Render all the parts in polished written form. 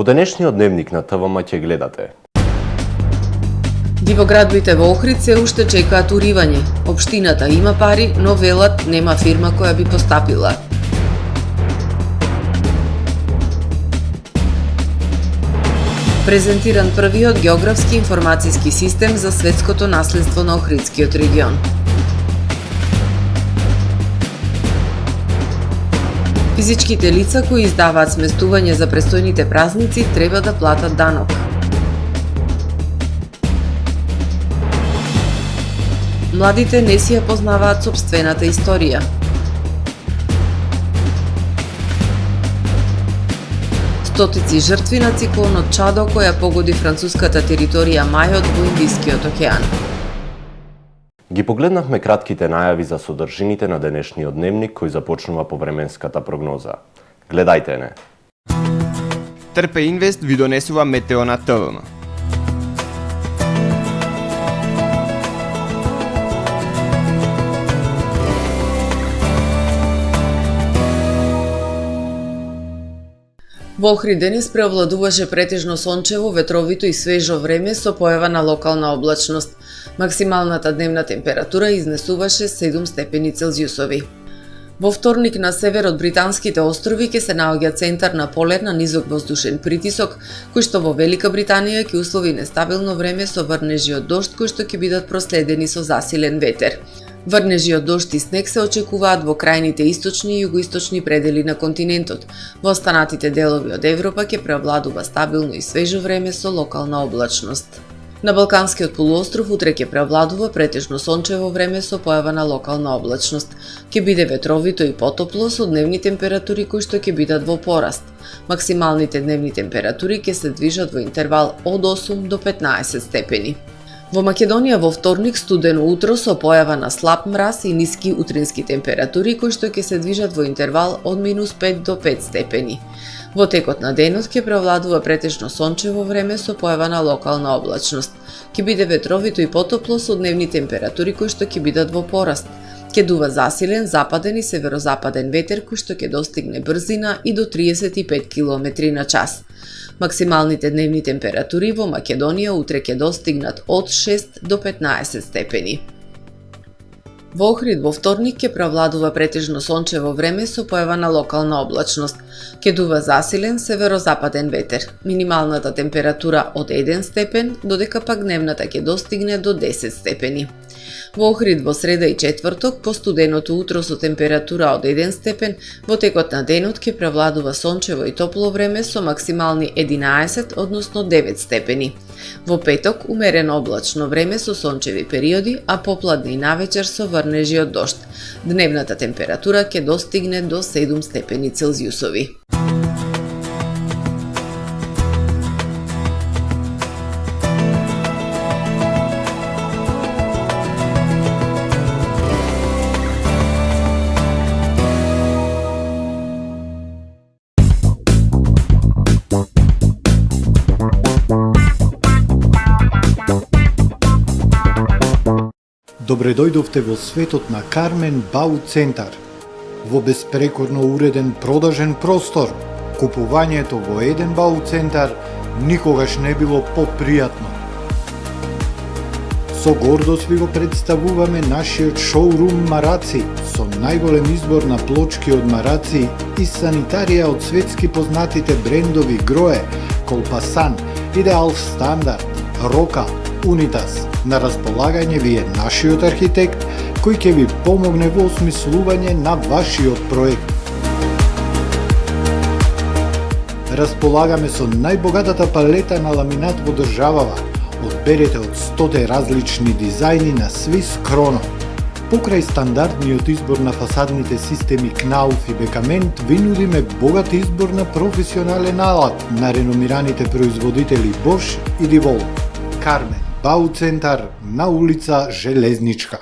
Во денешниот дневник на ТВМ ќе гледате: Дивоградбите во Охрид се уште чекаат уривање. Општината има пари, но велат нема фирма која би постапила. Презентиран првиот географски информацијски систем за светското наследство на Охридскиот регион. Физичките лица кои издаваат сместување за престојните празници треба да платат данок. Младите не си ја познаваат сопствената историја. Стотици жртви на циклонот Чадо која погоди француската територија Мајот во Индискиот океан. Ги погледнавме кратките најави за содржините на денешниот дневник кој започнува по временската прогноза. Гледајте не. Трпе Инвест ви донесува метео на ТВМ. Во Охрид денес преовладуваше претежно сончево, ветровито и свежо време со појава на локална облачност. Максималната дневна температура изнесуваше 7 степени Целзиусови. Во вторник на север од Британските острови ќе се наоѓа центар на полет на низок воздушен притисок, кој што во Велика Британија ќе услови нестабилно време со врнежи од дожд кои што ќе бидат проследени со засилен ветер. Врнежи од дожд и снег се очекуваат во крајните источни и југоисточни предели на континентот. Во останатите делови од Европа ќе преовладува стабилно и свежо време со локална облачност. На Балканскиот полуостров утре ќе преовладува претежно сончево време со појава на локална облачност. Ќе биде ветровито и потопло со дневни температури кои што ќе бидат во пораст. Максималните дневни температури ќе се движат во интервал од 8 до 15 степени. Во Македонија во вторник студено утро со појава на слаб мраз и ниски утрински температури кои што ќе се движат во интервал од -5 до 5 степени. Во текот на денот ќе преовладува претежно сончево време со појава на локална облачност. Ќе биде ветровито и потопло со дневни температури кои што ќе бидат во пораст. Ќе дува засилен западен и северозападен ветер кој што ќе достигне брзина и до 35 км на час. Максималните дневни температури во Македонија утре ќе достигнат од 6 до 15 степени. Во Охрид во вторник ќе преовладува претежно сончево време со појава на локална облачност. Ќе дува засилен северозападен ветер. Минималната температура од 1 степен, додека пак дневната ќе достигне до 10 степени. Во Охрид во среда и четврток, по студеното утро со температура од 1 степен, во текот на денот ќе превладува сончево и топло време со максимални 11, односно 9 степени. Во петок, умерено облачно време со сончеви периоди, а попладне и навечер со врнежи од дожд. Дневната температура ќе достигне до 7 степени Целзиусови. Добре дојдовте во светот на Кармен Бау Центар. Во беспрекорно уреден продажен простор, купувањето во еден Бау Центар никогаш не било попријатно. Со гордост ви го представуваме нашиот шоурум Мараци, со најголем избор на плочки од мараци и санитарија од светски познатите брендови Грое, Колпасан, Идеал Стандард, Рока, Унитас. На располагање ви е нашиот архитект кој ќе ви помогне во осмислување на вашиот проект. Располагаме со најбогатата палета на ламинат во државава. Одберете од 100 различни дизајни на Swiss Chrono. Покрај стандардниот избор на фасадните системи Knauf и Бекамент, ви нудиме богат избор на професионален алат на реномираните производители Bosch и DeWalt. Кармен Бау Центар на улица Железничка.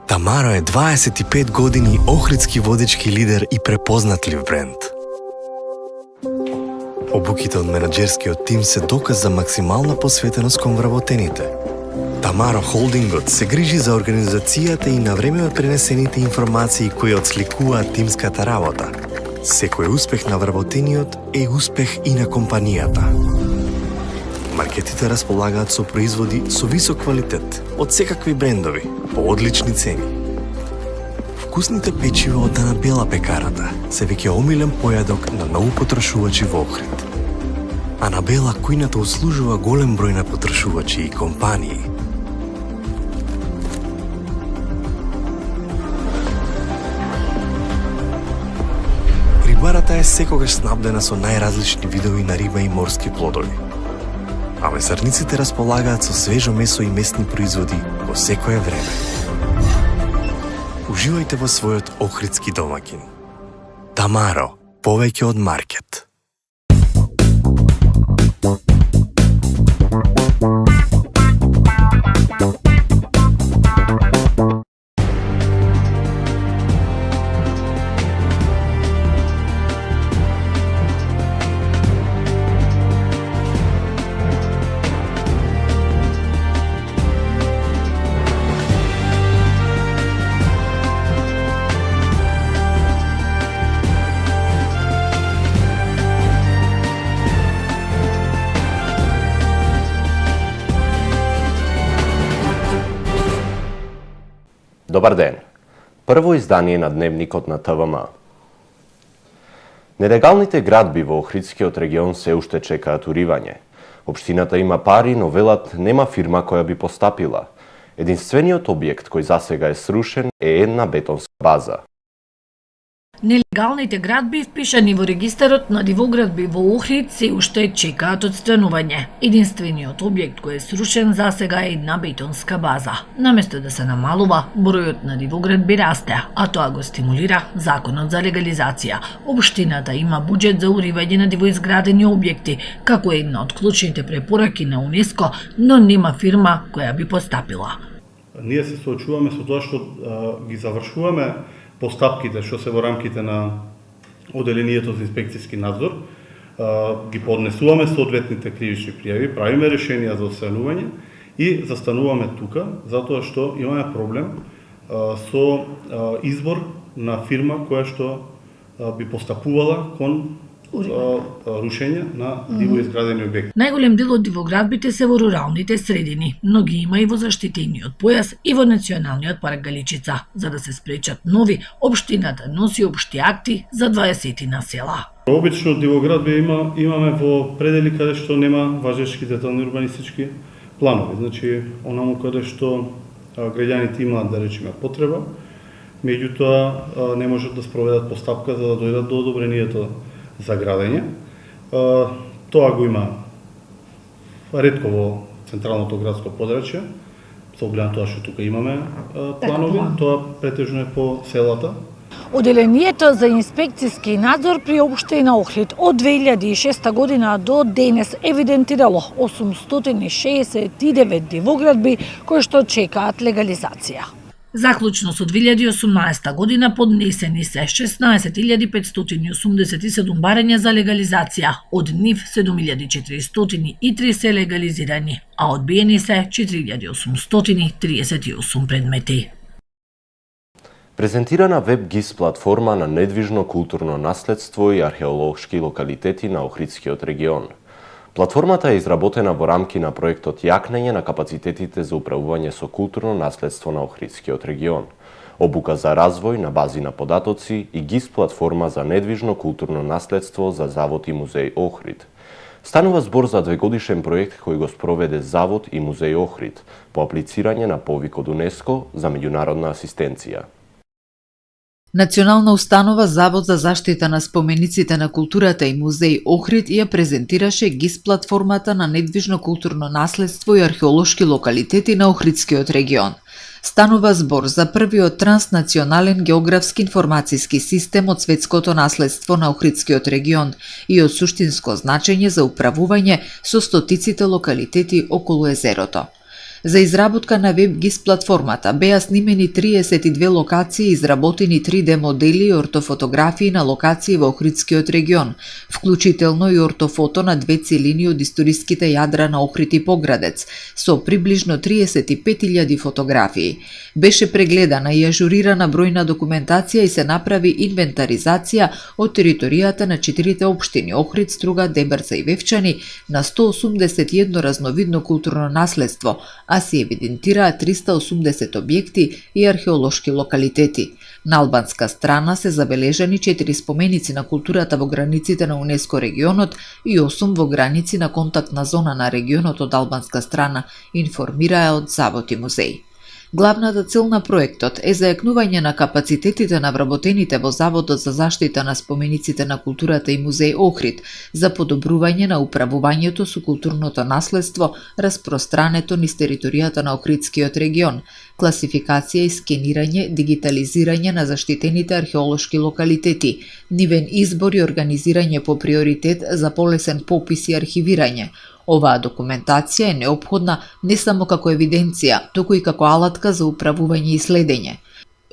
Тамаро е 25 години охридски водечки лидер и препознатлив бренд. Обуките од менаџерскиот тим се доказ за максимална посветеност кон вработените. Тамаро Холдингот се грижи за организацијата и на време од пренесените информации кои отсликуваат тимската работа. Секој успех на вработениот е успех и на компанијата. Маркетите располагаат со производи со висок квалитет од секакви брендови по одлични цени. Вкусните печива од Анабела пекарата се веќе омилен појадок на многу потрошувачи во Охрид. Анабела кујната услужува голем број на потрошувачи и компании. Рибарата е секогаш снабдена со најразлични видови на риба и морски плодови. А месарниците располагаат со свежо месо и месни производи во секое време. Уживајте во својот охридски домаќин. Тамаро, повеќе од маркет. Добар ден! Прво издание на Дневникот на ТВМ. Нелегалните градби во Охридскиот регион се уште чекаат уривање. Општината има пари, но велат нема фирма која би постапила. Единствениот објект кој засега е срушен е една бетонска база. Нелегалните градби впишани во регистарот на дивоградби во Охрид се уште чекаат одстранување. Единствениот објект кој е срушен засега е една бетонска база. Наместо да се намалува, бројот на дивоградби расте, а тоа го стимулира законот за легализација. Општината има буџет за уривање на дивоизградени објекти, како една од клучните препораки на УНЕСКО, но нема фирма која би постапила. Ние се соочуваме со тоа што ги завршуваме постапките што се во рамките на Оделението за инспекцијски надзор, ги поднесуваме соодветните кривични пријави, правиме решенија за отстранување и застануваме тука, затоа што имаме проблем со избор на фирма која што би постапувала кон рушење на дивоизградени објекти. Најголем дел од дивоградбите се во руралните средини, но ги има и во заштитениот појас и во Националниот парк Галичица. За да се спречат нови, општината носи општи акти за 20 села. Обично дивоградби имаме во предели каде што нема важечки детални урбанистички планови. Значи, онаму каде што граѓаните имаат, да речеме, потреба, меѓутоа не можат да спроведат постапка за да дојдат до одобрението за градење. Тоа го има ретко во централното градско подрачје, со оглед на тоа што тука имаме планови, тоа претежно е по селата. Оделението за инспекцијски надзор при општина Охрид од 2006 година до денес евидентирало 869 дивоградби кои што чекаат легализација. Заклучно со 2018 година поднесени се 16.587 барања за легализација, од нив 7.403 се легализирани, а одбиени се 4.838 предмети. Презентирана веб-гис платформа на недвижно културно наследство и археолошки локалитети на Охридскиот регион. Платформата е изработена во рамки на проектот Јакнење на капацитетите за управување со културно наследство на Охридскиот регион, обука за развој на бази на податоци и ГИС платформа за недвижно културно наследство за Завод и музеј Охрид. Станува збор за двегодишен проект кој го спроведе Завод и музеј Охрид по аплицирање на повик од УНЕСКО за меѓународна асистенција. Национална установа Завод за заштита на спомениците на културата и музеј Охрид ја презентираше ГИС платформата на недвижно културно наследство и археолошки локалитети на Охридскиот регион. Станува збор за првиот транснационален географски информацијски систем од светското наследство на Охридскиот регион и од суштинско значење за управување со стотиците локалитети околу езерото. За изработка на веб ГИС платформата беа снимени 32 локации, изработени 3D модели и ортофотографии на локации во Охридскиот регион, вклучително и ортофото на две целини од историските јадра на Охрид и Поградец, со приближно 35.000 фотографии. Беше прегледана и ажурирана бројна документација и се направи инвентаризација од територијата на 4 општини Охрид, Струга, Дебарца и Вевчани на 181 разновидно културно наследство, а се евидентираа 380 објекти и археолошки локалитети. На албанска страна се забележани 4 споменици на културата во границите на УНЕСКО регионот и 8 во граници на контактна зона на регионот од албанска страна, информираа од Завод и музеј. Главната цел на проектот е зајакнување на капацитетите на вработените во Заводот за заштита на спомениците на културата и музеј Охрид за подобрување на управувањето со културното наследство распространето низ територијата на Охридскиот регион, класификација и скенирање, дигитализирање на заштитените археолошки локалитети, нивен избор и организирање по приоритет за полесен попис и архивирање. Оваа документација е неопходна не само како евиденција, туку и како алатка за управување и следење.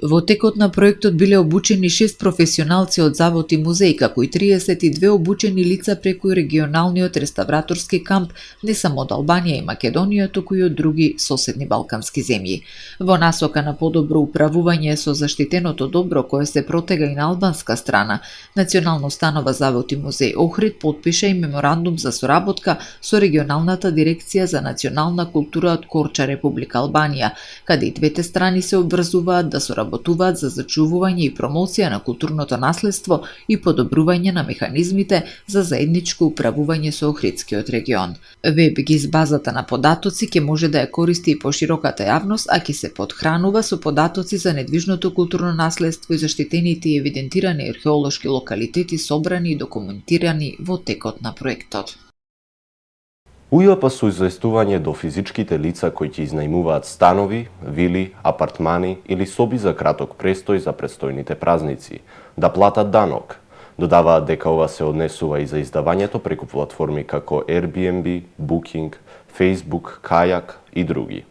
Во текот на проектот биле обучени 6 професионалци од Завод и музеј, како и 32 обучени лица преку регионалниот реставраторски камп не само од Албанија и Македонија, туку и од други соседни балкански земји. Во насока на подобро управување со заштитеното добро кое се протега и на албанска страна, Национално установа Завод и музеј Охрид потпиша и меморандум за соработка со регионалната дирекција за национална култура од Корча, Република Албанија, каде и двете страни се обврзуваат да соработуваат за зачувување и промоција на културното наследство и подобрување на механизмите за заедничко управување со Охридскиот регион. Веб ГИС базата на податоци ќе може да ја користи и пошироката јавност, а ќе се подхранува со податоци за недвижното културно наследство и заштитените и евидентирани археолошки локалитети собрани и документирани во текот на проектот. УЈП со известување до физичките лица кои ќе изнајмуваат станови, вили, апартмани или соби за краток престој за предстојните празници, да платат данок. Додаваат дека ова се однесува и за издавањето преку платформи како Airbnb, Booking, Facebook, Kayak и други.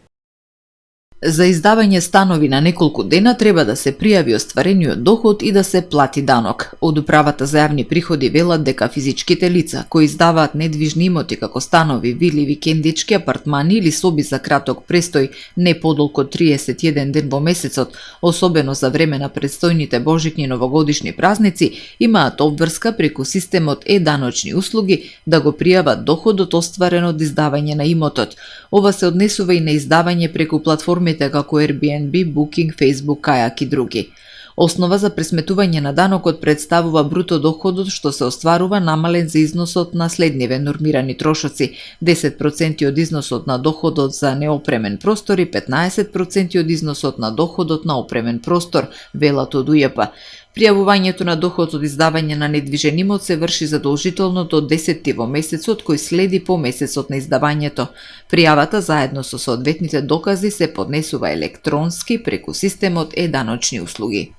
За издавање станови на неколку дена треба да се пријави остварениот доход и да се плати данок. Од Управата за јавни приходи велат дека физичките лица кои издаваат недвижни имоти како станови, вили, викендички, апартмани или соби за краток престој не подолго од 31 ден во месецот, особено за време на предстојните божични и новогодишни празници, имаат обврска преку системот е-даночни услуги да го пријават доходот остварен од издавање на имотот. Ова се однесува и на издавање преку платформи како Airbnb, Booking, Facebook, Kayak и други. Основа за пресметување на данокот представува бруто доходот што се остварува намален за износот на следниве нормирани трошоци: 10% од износот на доходот за неопремен простор и 15% од износот на доходот на опремен простор, велат од УЈП. Пријавувањето на доход од издавање на недвижен имот се врши задолжително до 10 во месецот кој следи по месецот на издавањето. Пријавата заедно со соодветните докази се поднесува електронски преку системот е-даночни услуги.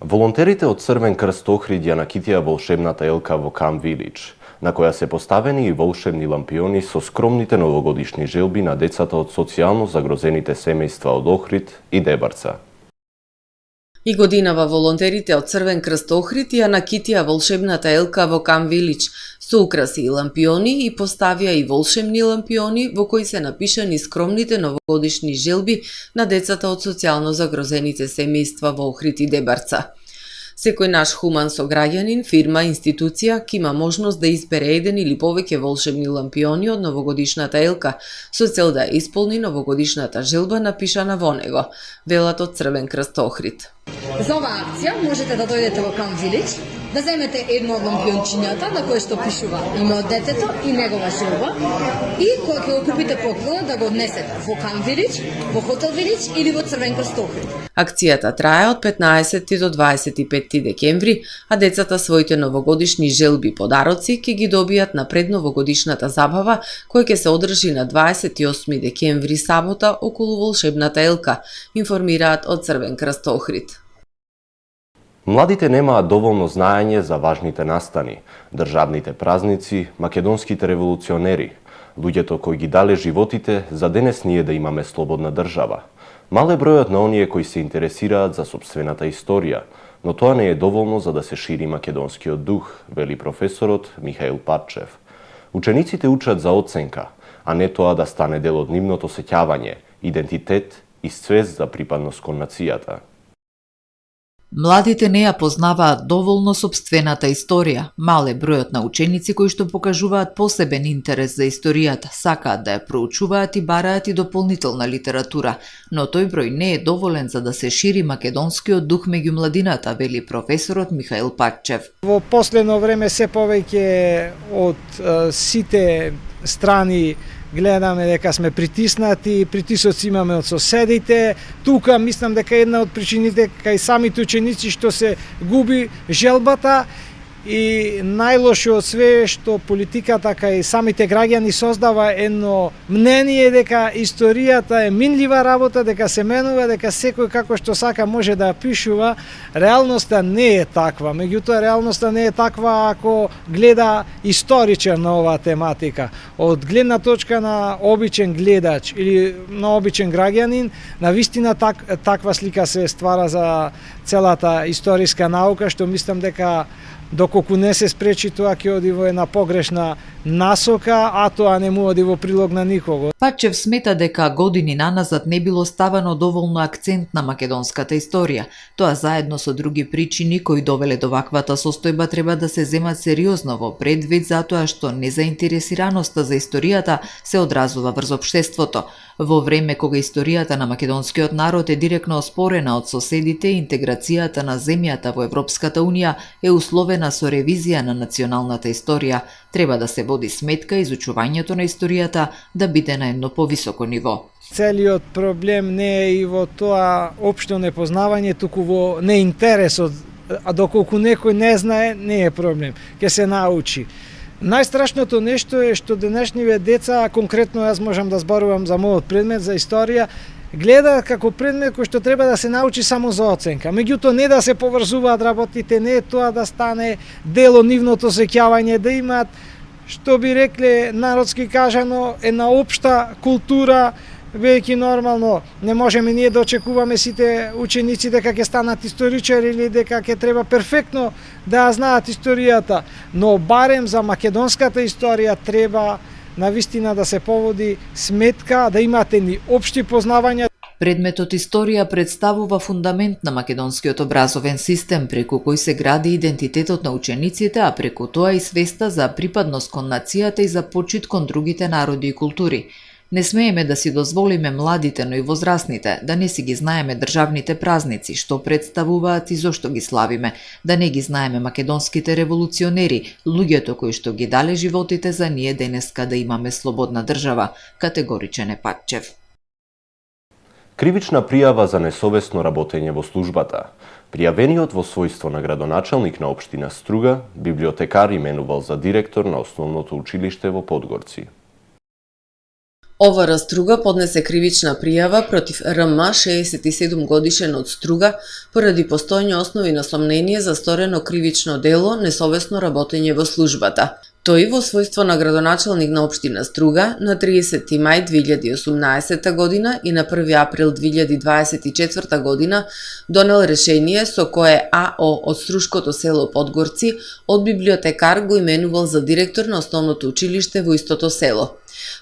Волонтерите од Црвен крст Охрид ја накитија волшебната елка во Camp Village, на која се поставени и волшебни лампиони со скромните новогодишни желби на децата од социјално загрозените семејства од Охрид и Дебарца. И годинава волонтерите од Црвен крст Охрид ја накитија волшебната елка во Camp Village со украси и лампиони и поставија и волшебни лампиони во кои се напишани скромните новогодишни желби на децата од социјално загрозените семејства во Охрид и Дебарца. Секој наш хуман сограѓанин, фирма, институција ќе има можност да избере еден или повеќе волшебни лампиони од новогодишната елка со цел да ја исполни новогодишната желба напишана во него, велат од Црвен крст Охрид. За оваа акција можете да дојдете во Camp Village, да земете едно од лампиончињата на кое што пишува име од детето и негова желба и кога ќе го купите поклонот да го однесете во Camp Village, во Hotel Village или во Црвен крст Охрид. Акцијата трае од 15 до 25 декември, а децата своите новогодишни желби и подароци ќе ги добијат на предновогодишната забава која ќе се одржи на 28 декември сабота околу волшебната елка, информираат од Црвен крст Охрид. Младите немаат доволно знаење за важните настани, државните празници, македонските револуционери. Луѓето кои ги дале животите за денес ние да имаме слободна држава. Мал е бројот на оние кои се интересираат за сопствената историја, но тоа не е доволно за да се шири македонскиот дух, вели професорот Михаил Патчев. Учениците учат за оценка, а не тоа да стане дел од нивното сеќавање, идентитет и свест за припадност кон нацијата. Младите не ја познаваат доволно сопствената историја. Мал е бројот на ученици кои што покажуваат посебен интерес за историјата, сакаат да ја проучуваат и бараат и дополнителна литература, но тој број не е доволен за да се шири македонскиот дух меѓу младината, вели професорот Михаил Патчев. Во последно време се повеќе од сите страни гледаме дека сме притиснати, притисоци имаме од соседите. Тука мислам дека една од причините кај самите ученици што се губи желбата и најлошо од све што политиката кај самите граѓани создава едно мнение дека историјата е минлива работа, дека се менува, дека секој како што сака може да ја пишува. Реалноста не е таква. Меѓутоа реалноста не е таква ако гледа историчар на оваа тематика. Од гледна точка на обичен гледач или на обичен граѓанин, навистина таква слика се ствара за целата историска наука, што мислам дека доколку не се спречи, тоа ќе оди во една погрешна насока, а тоа не му оди во прилог на никого. Патчев смета дека години наназад не било ставано доволно акцент на македонската историја. Тоа заедно со други причини кои довеле до ваквата состојба треба да се земат сериозно во предвид затоа што незаинтересираноста за историјата се одразува врз општеството. Во време кога историјата на македонскиот народ е директно оспорена од соседите, интеграцијата на земјата во Европската унија е условена со ревизија на националната историја. Треба да се води сметка изучувањето на историјата да биде на едно повисоко ниво. Целиот проблем не е и во тоа општо непознавање, туку во неинтересот. А доколку некој не знае, не е проблем. Ќе се научи. Најстрашното нешто е што денешниве деца, конкретно јас можам да зборувам за мојот предмет за историја, гледаат како предмет кој што треба да се научи само за оценка. Меѓутоа не да се поврзуваат работите, не е тоа да стане дел од нивното сеќавање, да имаат, што би рекле народски кажано, една општа култура, веќе нормално. Не можеме ние да очекуваме сите ученици дека ќе станат историчари или дека ќе треба перфектно да ја знаат историјата, но барем за македонската историја треба навистина да се поводи сметка, да имате ни општи познавања. Предметот историја представува фундамент на македонскиот образовен систем преку кој се гради идентитетот на учениците, а преку тоа и свеста за припадност кон нацијата и за почит кон другите народи и култури. Не смееме да си дозволиме младите, но и возрастните, да не си ги знаеме државните празници, што представуваат и зошто ги славиме, да не ги знаеме македонските револуционери, луѓето кои што ги дале животите за ние денеска да имаме слободна држава, категоричен е Патчев. Кривична пријава за несовесно работење во службата. Пријавениот во својство на градоначалник на општина Струга, библиотекар именувал за директор на основното училиште во Подгорци. ОВР Струга поднесе кривична пријава против РМ 67 годишен од Струга поради постојање основи на сомнение за сторено кривично дело несовесно работење во службата. Тој во својство на градоначалник на општина Струга на 30 мај 2018 година и на 1 април 2024 година донел решение со кое АО од Струшкото село Подгорци од библиотекар го именувал за директор на основното училиште во истото село.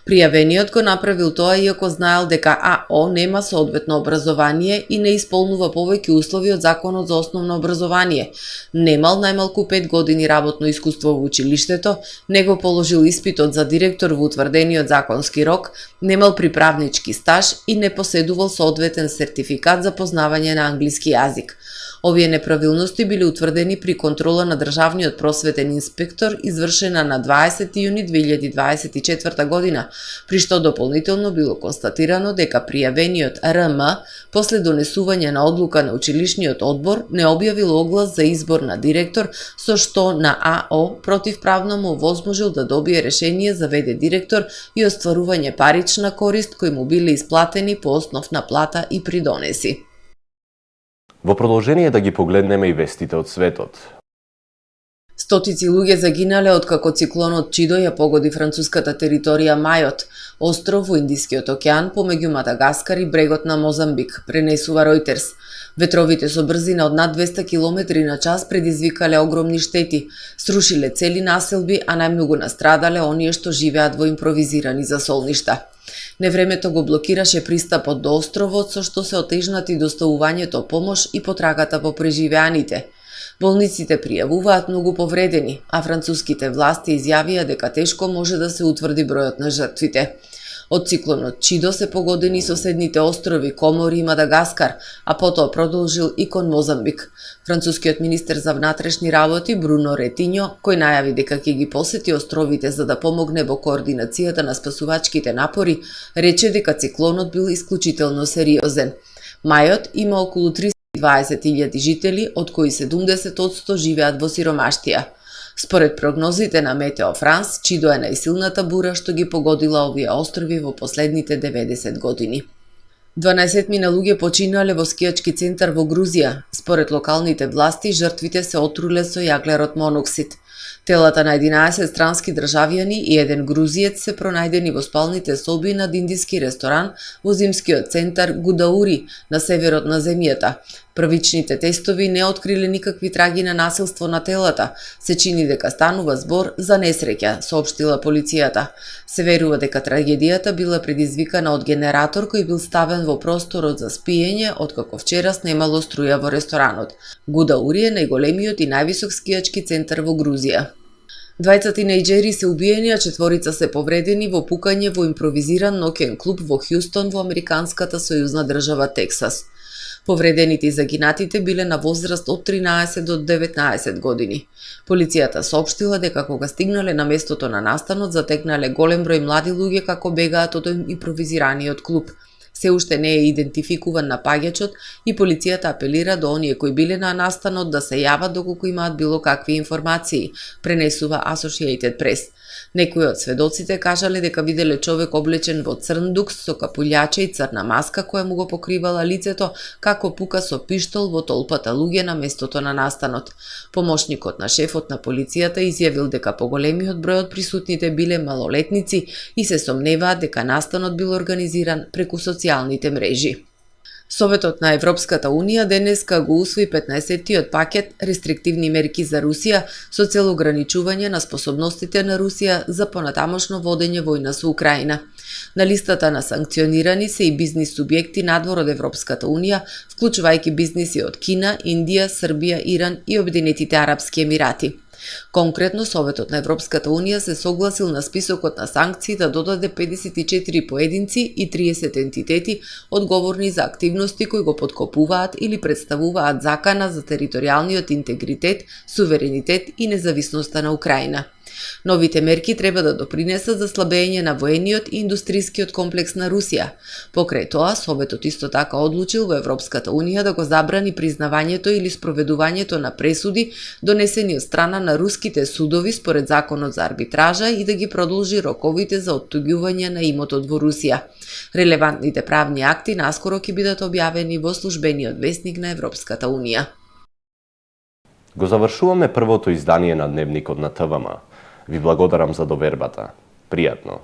Пријавениот го направил тоа иако знаел дека АО нема соодветно образование и не исполнува повеќе услови од Законот за основно образование. Немал најмалку 5 години работно искуство во училиштето, не го положил испитот за директор во утврдениот законски рок, немал приправнички стаж и не поседувал соодветен сертификат за познавање на англиски јазик. Овие неправилности биле утврдени при контрола на државниот просветен инспектор извршена на 20 јуни 2024 година, при што дополнително било констатирано дека пријавениот РМ после донесување на одлука на училишниот одбор не објавил оглас за избор на директор, со што на АО противправно му овозможил да добие решение за ВД директор и остварување парична корист кои му биле исплатени по основ на плата и Стотици луѓе загинале откако циклонот Чидо ја погоди француската територија Мајот, остров во Индискиот океан помеѓу Мадагаскар и брегот на Мозамбик, пренесува Ројтерс. Ветровите со брзина од над 200 км на час предизвикале огромни штети, срушиле цели населби, а најмногу настрадале оние што живеат во импровизирани засолништа. Невремето го блокираше пристапот до островот, со што се отежнати доставувањето помош и потрагата по преживеаните. Болниците пријавуваат многу повредени, а француските власти изјавија дека тешко може да се утврди бројот на жртвите. Од циклонот Чидо се погодени соседните острови Комори и Мадагаскар, а потоа продолжил и кон Мозамбик. Францускиот министер за внатрешни работи Бруно Ретиньо, кој најави дека ќе ги посети островите за да помогне во координацијата на спасувачките напори, рече дека циклонот бил исклучително сериозен. Мајот има околу 20.000 жители, од кои 70% живеат во сиромаштија. Според прогнозите на Метео Франс, Чидо е најсилната бура што ги погодила овие острови во последните 90 години. 12 луѓе починале во скијачки центар во Грузија. Според локалните власти, жртвите се отруле со јаглерод моноксид. Телата на 11 странски државјани и еден грузиец се пронајдени во спалните соби над индиски ресторан во зимскиот центар Гудаури на северот на земјата. Првичните тестови не откриле никакви траги на насилство на телата. Се чини дека станува збор за несреќа, соопштила полицијата. Се верува дека трагедијата била предизвикана од генератор кој бил ставен во просторот за спиење откако вчера снемало струја во ресторанот. Гудаури е најголемиот и највисок скијачки центар во Грузија. Двајца тинејџери се убиени, а четворица се повредени во пукање во импровизиран ноќен клуб во Хјустон во американската сојузна држава Тексас. Повредените и загинатите биле на возраст од 13 до 19 години. Полицијата соопштила дека кога стигнале на местото на настанот, затекнале голем број млади луѓе како бегаат од импровизираниот клуб. Се уште не е идентификуван напаѓачот и полицијата апелира до оние кои биле на настанот да се јават доколку имаат било какви информации, пренесува Associated Press. Некои од сведоците кажале дека виделе човек облечен во црн дукс со капулјаче и црна маска која му го покривала лицето, како пука со пиштол во толпата луѓе на местото на настанот. Помошникот на шефот на полицијата изјавил дека поголемиот број од присутните биле малолетници и се сомневаат дека настанот бил организиран преку социјалните мрежи. Советот на Европската Унија денеска го усвои 15-тиот пакет рестриктивни мерки за Русија со цел ограничување на способностите на Русија за понатамошно водење војна со Украина. На листата на санкционирани се и бизнис субјекти надвор од Европската Унија, вклучувајќи бизниси од Кина, Индија, Србија, Иран и Обединетите Арапски Емирати. Конкретно, Советот на Европската Унија се согласил на списокот на санкции да додаде 54 поединци и 30 ентитети одговорни за активности кои го подкопуваат или представуваат закана за територијалниот интегритет, суверенитет и независноста на Украина. Новите мерки треба да допринесат за слабење на воениот и индустрискиот комплекс на Русија. Покрај тоа, Советот исто така одлучил во Европската Унија да го забрани признавањето или спроведувањето на пресуди донесени од страна на руските судови според законот за арбитража и да ги продолжи роковите за оттуѓување на имотот во Русија. Релевантните правни акти наскоро ќе бидат објавени во службениот весник на Европската Унија. Го завршуваме првото издание на Дневникот на ТВМ. Ви благодарам за довербата. Пријатно!